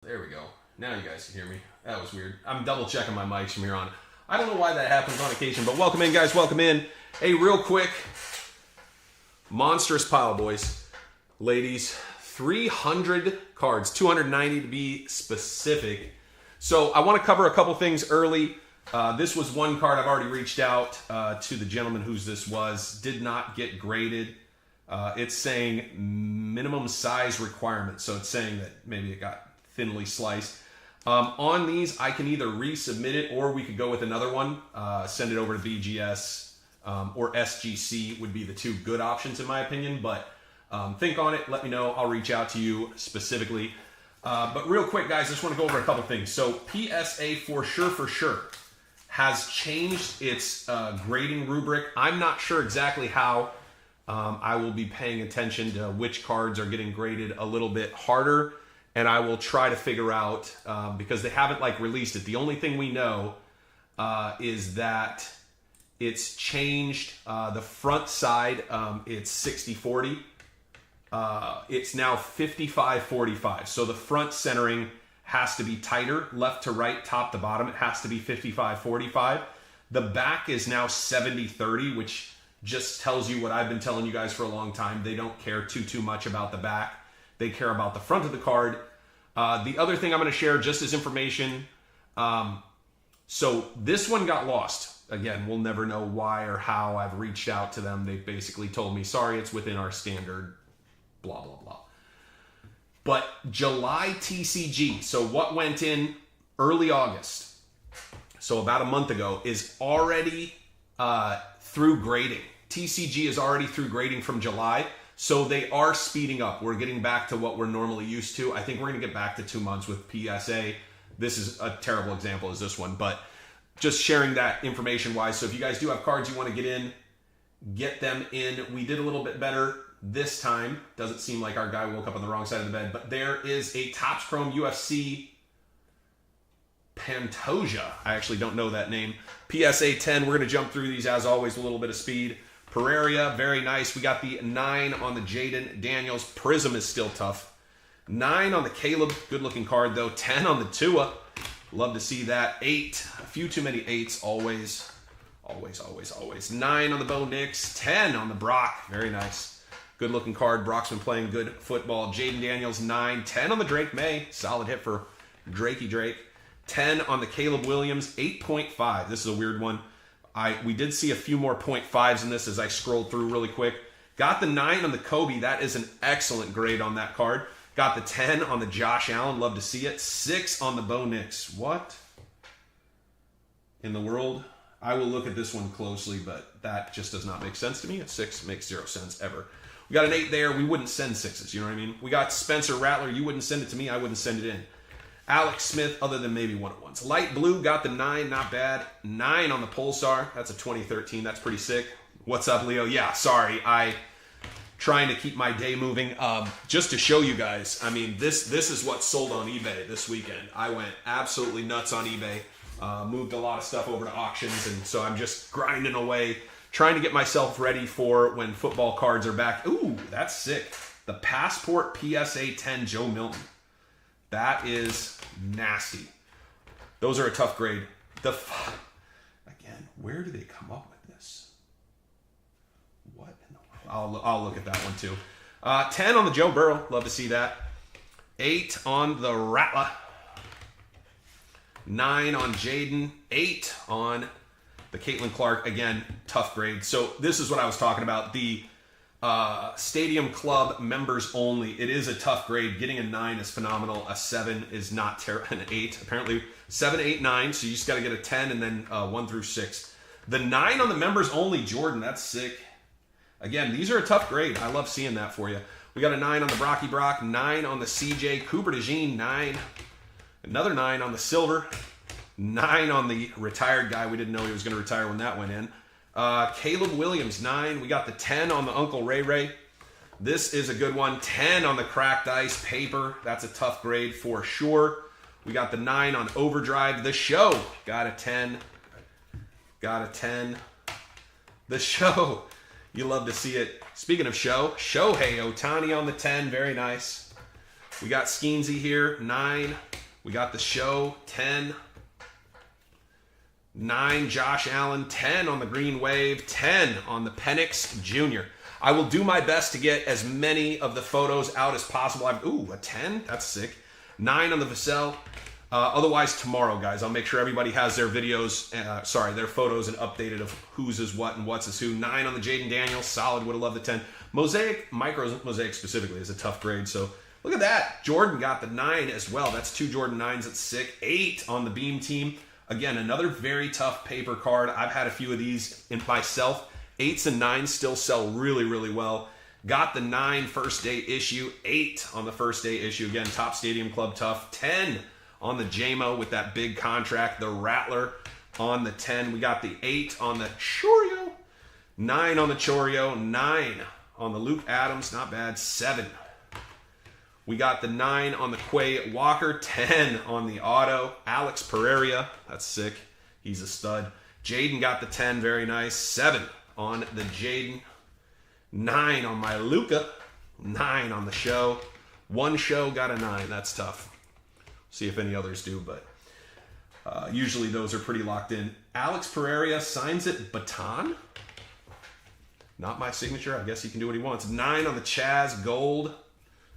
There we go. Now you guys can hear me. That was weird. I'm double checking my mics from here on. I don't know why that happens on occasion, but welcome in, guys. Welcome in. Hey, real quick. Monstrous pile, boys. Ladies. 300 cards. 290 to be specific. So I want to cover a couple things early. This was one card I've already reached out to the gentleman whose this was. Did not get graded. It's saying minimum size requirement. So it's saying that maybe it got thinly sliced. On these, I can either resubmit it or we could go with another one. Send it over to BGS or SGC would be the two good options in my opinion. But think on it. Let me know. I'll reach out to you specifically. But real quick, guys, I just want to go over a couple things. So PSA for sure has changed its grading rubric. I'm not sure exactly how. I will be paying attention to which cards are getting graded a little bit harder. And I will try to figure out, because they haven't released it. The only thing we know is that it's changed the front side. It's 60-40. It's now 55-45. So the front centering has to be tighter, left to right, top to bottom. It has to be 55-45. The back is now 70-30, which just tells you what I've been telling you guys for a long time. They don't care too much about the back. They care about the front of the card. The other thing I'm going to share just as information. So this one got lost. Again, we'll never know why or how. I've reached out to them. They basically told me, sorry, it's within our standard, blah, blah, blah. But July TCG, so what went in early August, so about a month ago, is already through grading. TCG is already through grading from July. So they are speeding up. We're getting back to what we're normally used to. I think we're going to get back to 2 months with PSA. This is a terrible example as this one, but just sharing that information-wise. So if you guys do have cards you want to get in, get them in. We did a little bit better this time. Doesn't seem like our guy woke up on the wrong side of the bed, but there is a Topps Chrome UFC Pantoja. I actually don't know that name. PSA 10. We're going to jump through these as always with a little bit of speed. Pereira, very nice. We got the 9 on the Jaden Daniels. Prism is still tough. 9 on the Caleb. Good looking card though. 10 on the Tua. Love to see that. 8. A few too many 8s always. Always. 9 on the Bo Nix. 10 on the Brock. Very nice. Good looking card. Brock's been playing good football. Jaden Daniels, 9. 10 on the Drake May. Solid hit for Drakey Drake. 10 on the Caleb Williams. 8.5. This is a weird one. We did see a few more 0.5s in this as I scrolled through really quick. Got the 9 on the Kobe. That is an excellent grade on that card. Got the 10 on the Josh Allen. Love to see it. 6 on the Bo Nix. What in the world? I will look at this one closely, but that just does not make sense to me. A 6 makes 0 sense ever. We got an 8 there. We wouldn't send 6s. You know what I mean? We got Spencer Rattler. You wouldn't send it to me. I wouldn't send it in. Alex Smith, other than maybe 1-on-1s. Light blue, got the 9, not bad. 9 on the Pulsar. That's a 2013. That's pretty sick. What's up, Leo? Yeah, sorry. Trying to keep my day moving. Just to show you guys, I mean, this is what sold on eBay this weekend. I went absolutely nuts on eBay. Moved a lot of stuff over to auctions, and so I'm just grinding away, trying to get myself ready for when football cards are back. Ooh, that's sick. The Passport PSA 10 Joe Milton. That is nasty. Those are a tough grade. Again, where do they come up with this? What in the world? I'll look at that one too. 10 on the Joe Burrow. Love to see that. 8 on the Rattler. 9 on Jaden. 8 on the Caitlin Clark. Again, tough grade. So this is what I was talking about. The Stadium Club members only. It is a tough grade. Getting a 9 is phenomenal. A 7 is not terrible. An 8. Apparently 7, 8, 9. So you just got to get a 10 and then 1 through 6. The 9 on the members only, Jordan. That's sick. Again, these are a tough grade. I love seeing that for you. We got a 9 on the Brocky Brock. 9 on the CJ. Cooper DeJean, 9. Another 9 on the Silver. 9 on the retired guy. We didn't know he was going to retire when that went in. Caleb Williams, 9. We got the 10 on the Uncle Ray Ray. This is a good one. 10 on the Cracked Ice Paper. That's a tough grade for sure. We got the 9 on Overdrive. The Show. Got a 10. Got a 10. The Show. You love to see it. Speaking of Show, Shohei Ohtani on the 10. Very nice. We got Skeensy here. 9. We got the show, 10. 9, Josh Allen. 10 on the Green Wave. 10 on the Penix Jr. I will do my best to get as many of the photos out as possible. Ooh, a 10? That's sick. 9 on the Vassell. Otherwise, tomorrow, guys, I'll make sure everybody has their videos, their photos and updated of whose is what and what's is who. 9 on the Jaden Daniels. Solid. Would have loved the 10. Mosaic, Micro Mosaic specifically, is a tough grade. So look at that. Jordan got the 9 as well. That's 2 Jordan 9s. That's sick. 8 on the Beam team. Again, another very tough paper card. I've had a few of these in myself. 8s and 9s still sell really, really well. Got the 9 first day issue. 8 on the first day issue. Again, top Stadium Club tough. 10 on the JMO with that big contract. The Rattler on the 10. We got the 8 on the Choreo. 9 on the Choreo. 9 on the Luke Adams. Not bad. 7. We got the 9 on the Quay Walker. 10 on the auto. Alex Pereira. That's sick. He's a stud. Jaden got the 10. Very nice. 7 on the Jaden. 9 on my Luca. 9 on the show. One show got a 9. That's tough. See if any others do, but usually those are pretty locked in. Alex Pereira signs it baton. Not my signature. I guess he can do what he wants. 9 on the Chaz Gold.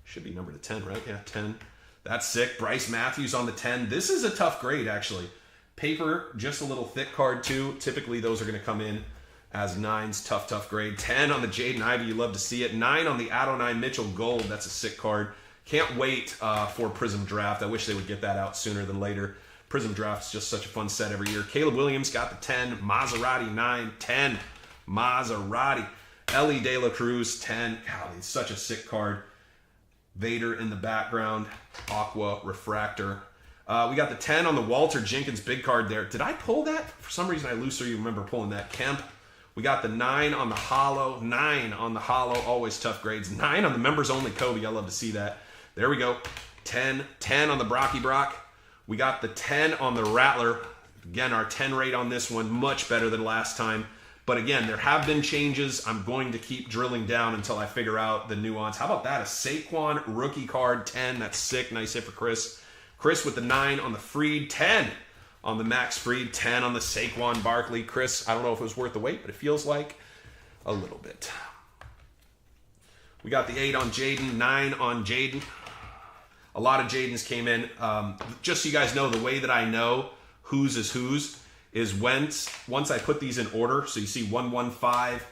Should be numbered to 10, right? Yeah, 10. That's sick. Bryce Matthews on the 10. This is a tough grade, actually. Paper, just a little thick card, too. Typically, those are going to come in as 9s. Tough, tough grade. 10 on the Jaden Ivey. You love to see it. 9 on the Adonai Mitchell Gold. That's a sick card. Can't wait for Prism Draft. I wish they would get that out sooner than later. Prism Draft is just such a fun set every year. Caleb Williams got the 10. Maserati 9. 10. Maserati. Ellie De La Cruz 10. God, he's such a sick card. Vader in the background. Aqua Refractor. We got the 10 on the Walter Jenkins big card there. Did I pull that? For some reason I loosely remember pulling that. Kemp. We got the 9 on the Hollow. 9 on the Hollow. Always tough grades. 9 on the members only Kobe. I love to see that. There we go. 10. 10 on the Brocky Brock. We got the 10 on the Rattler. Again, our 10 rate on this one, much better than last time. But again, there have been changes. I'm going to keep drilling down until I figure out the nuance. How about that? A Saquon rookie card, 10. That's sick. Nice hit for Chris. Chris with the 9 on the Freed. 10 on the Max Freed. 10 on the Saquon Barkley. Chris, I don't know if it was worth the wait, but it feels like a little bit. We got the 8 on Jaden. 9 on Jaden. A lot of Jadens came in. Just so you guys know, the way that I know whose is whose is once I put these in order. So you see 115,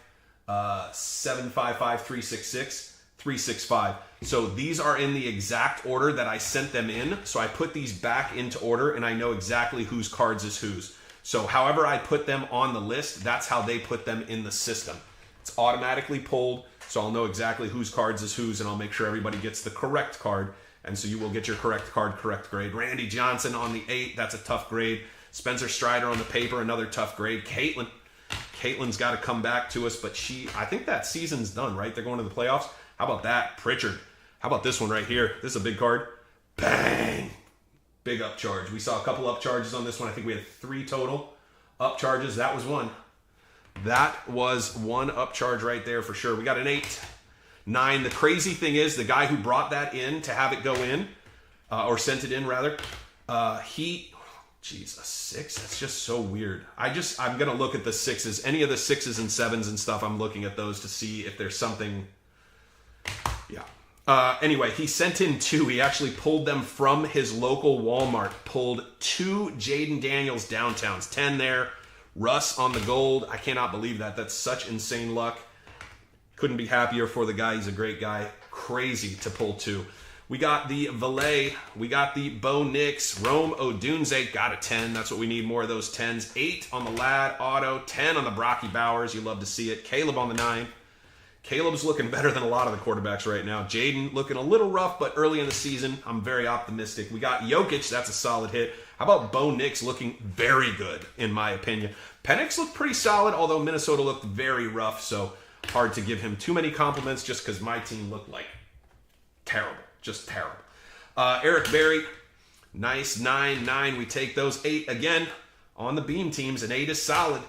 755, 366, 365. So these are in the exact order that I sent them in. So I put these back into order and I know exactly whose cards is whose. So however I put them on the list, that's how they put them in the system. It's automatically pulled. So I'll know exactly whose cards is whose and I'll make sure everybody gets the correct card. And so you will get your correct card, correct grade. Randy Johnson on the 8. That's a tough grade. Spencer Strider on the paper. Another tough grade. Caitlin's got to come back to us. But I think that season's done, right? They're going to the playoffs. How about that? Pritchard. How about this one right here? This is a big card. Bang! Big upcharge. We saw a couple upcharges on this one. I think we had 3 total upcharges. That was one. That was one upcharge right there for sure. We got an 8. 9. The crazy thing is the guy who brought that in to have it go in, or sent it in rather, a 6. That's just so weird. I'm going to look at the 6s. Any of the 6s and 7s and stuff, I'm looking at those to see if there's something. Yeah. Anyway, he sent in 2. He actually pulled them from his local Walmart. Pulled 2 Jaden Daniels downtowns. 10 there. Russ on the gold. I cannot believe that. That's such insane luck. Couldn't be happier for the guy. He's a great guy. Crazy to pull 2. We got the Valet. We got the Bo Nix. Rome Odunze got a 10. That's what we need, more of those 10s. 8 on the Lad Auto. 10 on the Brocky Bowers. You love to see it. Caleb on the 9. Caleb's looking better than a lot of the quarterbacks right now. Jaden looking a little rough, but early in the season, I'm very optimistic. We got Jokic. That's a solid hit. How about Bo Nix looking very good, in my opinion? Penix looked pretty solid, although Minnesota looked very rough, so hard to give him too many compliments just because my team looked like terrible. Just terrible. Eric Berry, nice. 9, 9. We take those. 8 again on the Beam teams. An 8 is solid.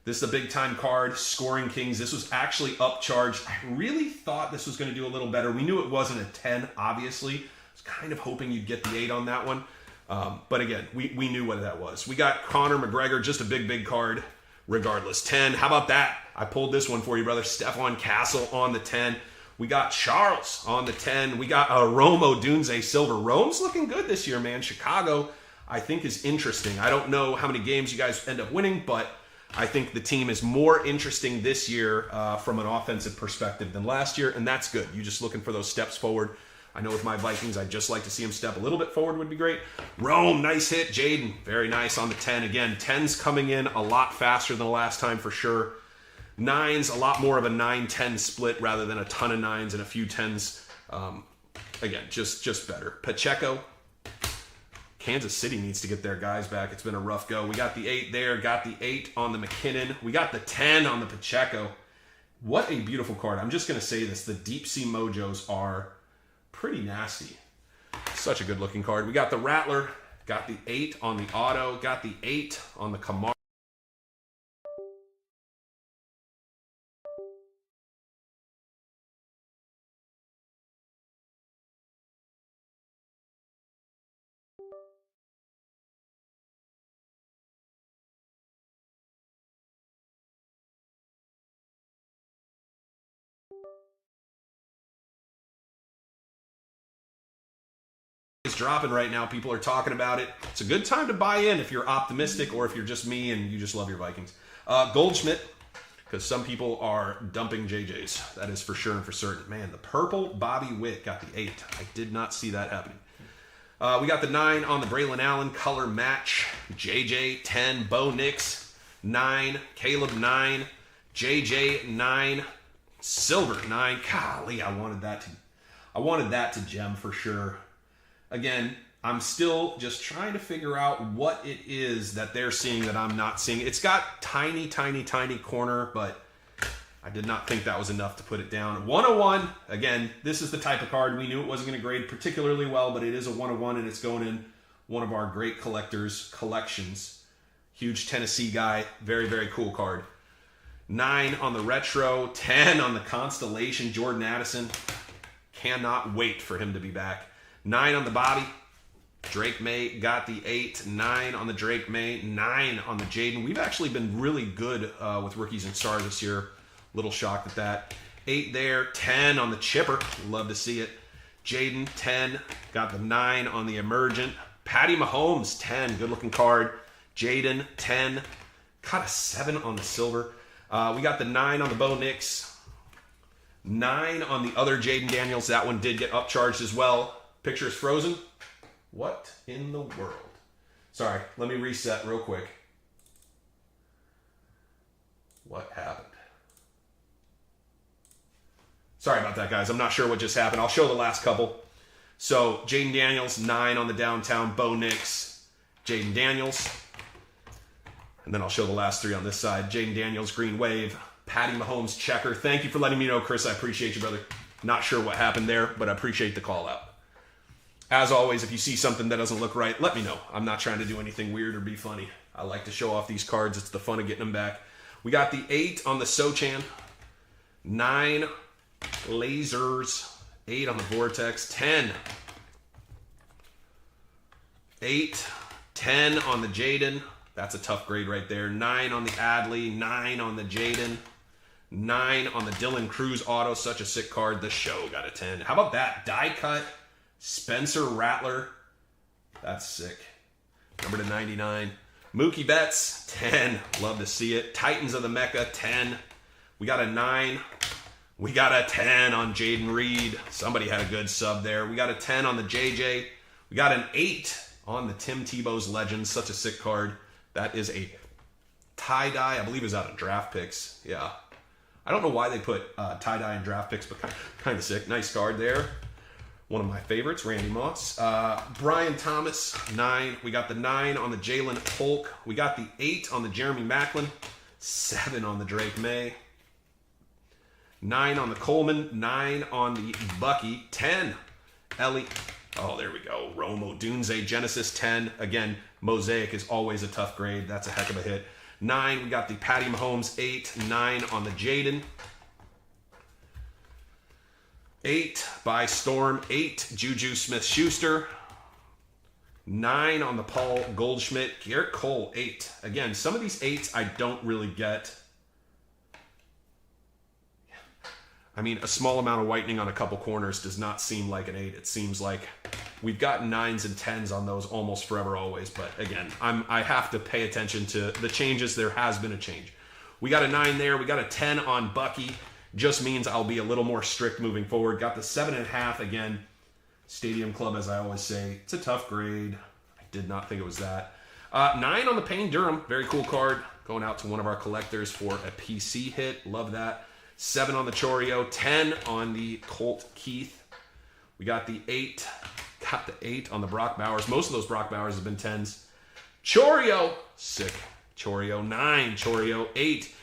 This is a big time card. Scoring Kings. This was actually upcharged. I really thought this was going to do a little better. We knew it wasn't a 10, obviously. I was kind of hoping you'd get the 8 on that one. But again, we knew what that was. We got Conor McGregor, just a big card regardless. 10. How about that? I pulled this one for you, brother. Stephon Castle on the 10. We got Charles on the 10. We got Rome Odunze silver. Rome's looking good this year, man. Chicago, I think, is interesting. I don't know how many games you guys end up winning, but I think the team is more interesting this year from an offensive perspective than last year, and that's good. You're just looking for those steps forward. I know with my Vikings, I'd just like to see him step a little bit forward would be great. Rome, nice hit. Jaden, very nice on the 10. Again, 10's coming in a lot faster than the last time for sure. 9's a lot more of a 9-10 split rather than a ton of 9s and a few 10s. Again, just better. Pacheco, Kansas City needs to get their guys back. It's been a rough go. We got the 8 there, got the 8 on the McKinnon. We got the 10 on the Pacheco. What a beautiful card. I'm just going to say this. The Deep Sea Mojos are pretty nasty. Such a good looking card. We got the Rattler, got the 8 on the Auto, got the 8 on the Kamara. Is dropping right now. People are talking about it. It's a good time to buy in if you're optimistic or if you're just me and you just love your Vikings. Goldschmidt, because some people are dumping JJs. That is for sure and for certain. Man, the purple Bobby Witt got the 8. I did not see that happening. We got the 9 on the Braylon Allen color match. JJ 10, Bo Nix 9, Caleb 9, JJ 9, Silver 9. Golly, I wanted that to gem for sure. Again, I'm still just trying to figure out what it is that they're seeing that I'm not seeing. It's got tiny corner, but I did not think that was enough to put it down. 101, again, this is the type of card we knew it wasn't going to grade particularly well, but it is a 101, and it's going in one of our great collectors' collections. Huge Tennessee guy. Very cool card. 9 on the Retro, 10 on the Constellation, Jordan Addison. Cannot wait for him to be back. 9 on the Bobby. Drake May got the 8. 9 on the Drake May. 9 on the Jaden. We've actually been really good with rookies and stars this year. Little shocked at that. 8 there. 10 on the Chipper. Love to see it. Jaden, 10. Got the 9 on the Emergent. Patty Mahomes, 10. Good looking card. Jaden, 10. Got a 7 on the Silver. We got the 9 on the Bo Nix. 9 on the other Jaden Daniels. That one did get upcharged as well. Picture is frozen. What in the world? Sorry, let me reset real quick. What happened? Sorry about that, guys. I'm not sure what just happened. I'll show the last couple. So, Jaden Daniels, 9 on the Downtown. Bo Nix, Jaden Daniels. And then I'll show the last 3 on this side. Jaden Daniels, Green Wave. Patty Mahomes, Checker. Thank you for letting me know, Chris. I appreciate you, brother. Not sure what happened there, but I appreciate the call out. As always, if you see something that doesn't look right, let me know. I'm not trying to do anything weird or be funny. I like to show off these cards. It's the fun of getting them back. We got the 8 on the Sochan. 9 Lasers. 8 on the Vortex. 10. 8. 10 on the Jaden. That's a tough grade right there. 9 on the Adley. 9 on the Jaden. 9 on the Dylan Cruz Auto. Such a sick card. The show got a 10. How about that? Die cut. Spencer Rattler. That's sick. Number to 99. Mookie Betts, 10. Love to see it. Titans of the Mecca, 10. We got a 9. We got a 10 on Jaden Reed. Somebody had a good sub there. We got a 10 on the JJ. We got an 8 on the Tim Tebow's Legends. Such a sick card. That is a tie-dye. I believe it was out of draft picks. Yeah. I don't know why they put tie-dye in draft picks, but kind of sick. Nice card there. One of my favorites, Randy Moss. Brian Thomas, 9. We got the 9 on the Jalen Polk. We got the 8 on the Jeremy Maclin. 7 on the Drake May. 9 on the Coleman. 9 on the Bucky. 10. Ellie. Oh, there we go. Rome Odunze, Genesis, 10. Again, Mosaic is always a tough grade. That's a heck of a hit. 9, we got the Patty Mahomes. 8. 9 on the Jaden. 8 by Storm. 8 Juju Smith-Schuster. 9 on the Paul Goldschmidt. Garrett Cole, 8. Again, some of these 8s I don't really get. I mean, a small amount of whitening on a couple corners does not seem like an 8. It seems like we've got 9s and 10s on those almost forever, always. But again, I have to pay attention to the changes. There has been a change. We got a 9 there. We got a 10 on Bucky. Just means I'll be a little more strict moving forward. Got the 7.5 again. Stadium Club, as I always say, it's a tough grade. I did not think it was that. 9 on the Payne Durham, very cool card. Going out to one of our collectors for a PC hit. Love that. 7 on the Choreo, 10 on the Colt Keith. We got the 8. Got the 8 on the Brock Bowers. Most of those Brock Bowers have been 10s. Choreo, sick. Choreo, 9. Choreo, 8.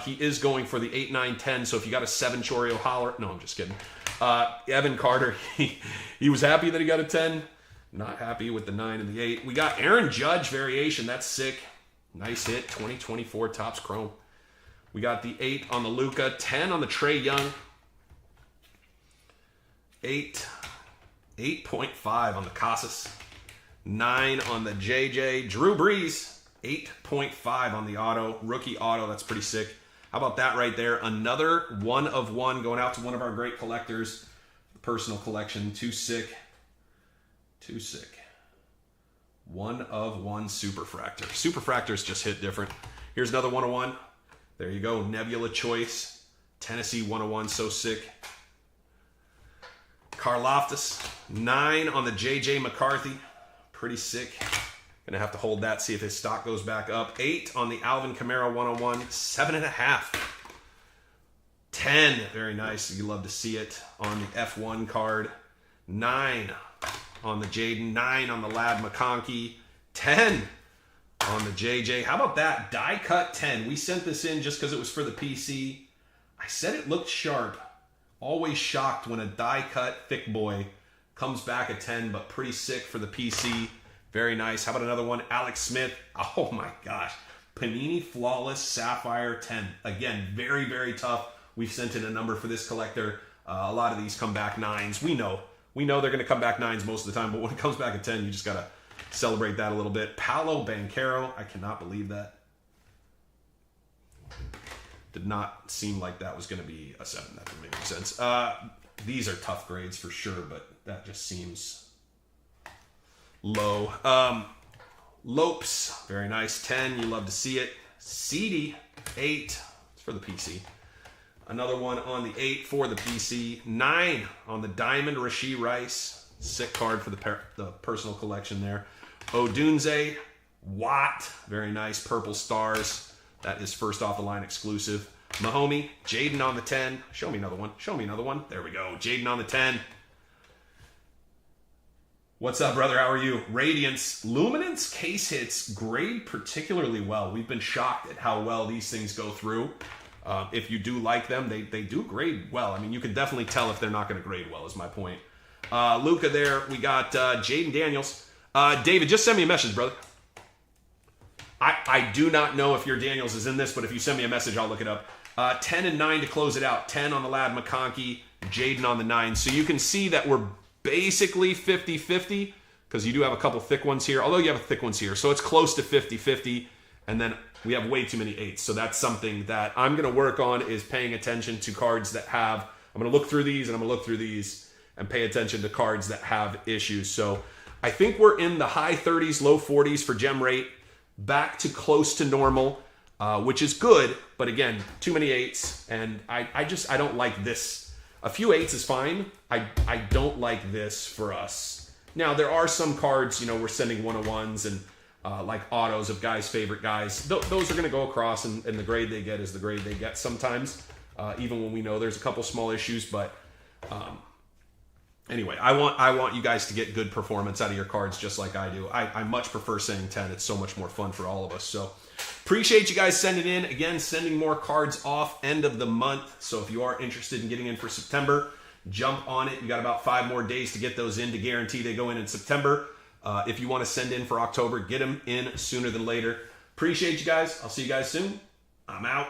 He is going for the 8, 9, 10. So if you got a 7 Choreo, holler. No, I'm just kidding. Evan Carter, he was happy that he got a 10. Not happy with the 9 and the 8. We got Aaron Judge variation. That's sick. Nice hit. 2024 Topps Chrome. We got the 8 on the Luka. 10 on the Trae Young. 8. 8.5 on the Casas. 9 on the JJ. Drew Brees. 8.5 on the auto. Rookie auto. That's pretty sick. How about that right there? Another 1 of 1 going out to one of our great collectors. Personal collection. Too sick. Too sick. 1 of 1 Superfractor. Superfractors just hit different. Here's another 1 of 1. There you go. Nebula Choice. Tennessee 1 of 1. So sick. Karlaftis. 9 on the JJ McCarthy. Pretty sick. Gonna have to hold that, see if his stock goes back up. 8 on the Alvin Kamara 101. 7.5. 10. Very nice. You love to see it on the F1 card. 9 on the Jaden. 9 on the Lad McConkey. 10 on the JJ. How about that? Die cut 10. We sent this in just because it was for the PC. I said it looked sharp. Always shocked when a die cut thick boy comes back at 10, but pretty sick for the PC. Very nice. How about another one? Alex Smith. Oh my gosh. Panini Flawless Sapphire 10. Again, very, very tough. We've sent in a number for this collector. A lot of these come back 9s. We know they're going to come back 9s most of the time, but when it comes back at 10, you just got to celebrate that a little bit. Paolo Banchero. I cannot believe that. Did not seem like that was going to be a 7. That didn't make any sense. These are tough grades for sure, but that just seems low. Lopes, very nice. 10, you love to see it. Seedy, 8. It's for the PC. Another one on the 8 for the PC. 9 on the Diamond Rashee Rice. Sick card for the personal collection there. Odunze, Watt, very nice. Purple Stars. That is first off the line exclusive. Mahomey, Jaden on the 10. Show me another one. Show me another one. There we go. Jaden on the 10. What's up, brother? How are you? Radiance. Luminance case hits grade particularly well. We've been shocked at how well these things go through. If you do like them, they do grade well. I mean, you can definitely tell if they're not going to grade well, is my point. Luca there. We got Jaden Daniels. David, just send me a message, brother. I do not know if your Daniels is in this, but if you send me a message, I'll look it up. 10 and 9 to close it out. 10 on the Lad McConkey, Jaden on the 9. So you can see that we're basically 50-50 because you do have a couple thick ones here, although you have thick ones here. So it's close to 50-50, and then we have way too many 8s. So that's something that I'm going to work on, is paying attention to cards that have, I'm going to look through these and I'm going to look through these and pay attention to cards that have issues. So I think we're in the high 30s, low 40s for gem rate, back to close to normal, which is good. But again, too many 8s, and I don't like this. A few 8s is fine. I don't like this for us. Now, there are some cards, you know, we're sending 101s and like autos of guys' favorite guys. Those are going to go across, and the grade they get is the grade they get sometimes, even when we know there's a couple small issues. But anyway, I want you guys to get good performance out of your cards just like I do. I much prefer sending 10. It's so much more fun for all of us. So appreciate you guys sending in. Again, sending more cards off end of the month. So if you are interested in getting in for September, jump on it. You got about 5 more days to get those in to guarantee they go in September. If you want to send in for October, get them in sooner than later. Appreciate you guys. I'll see you guys soon. I'm out.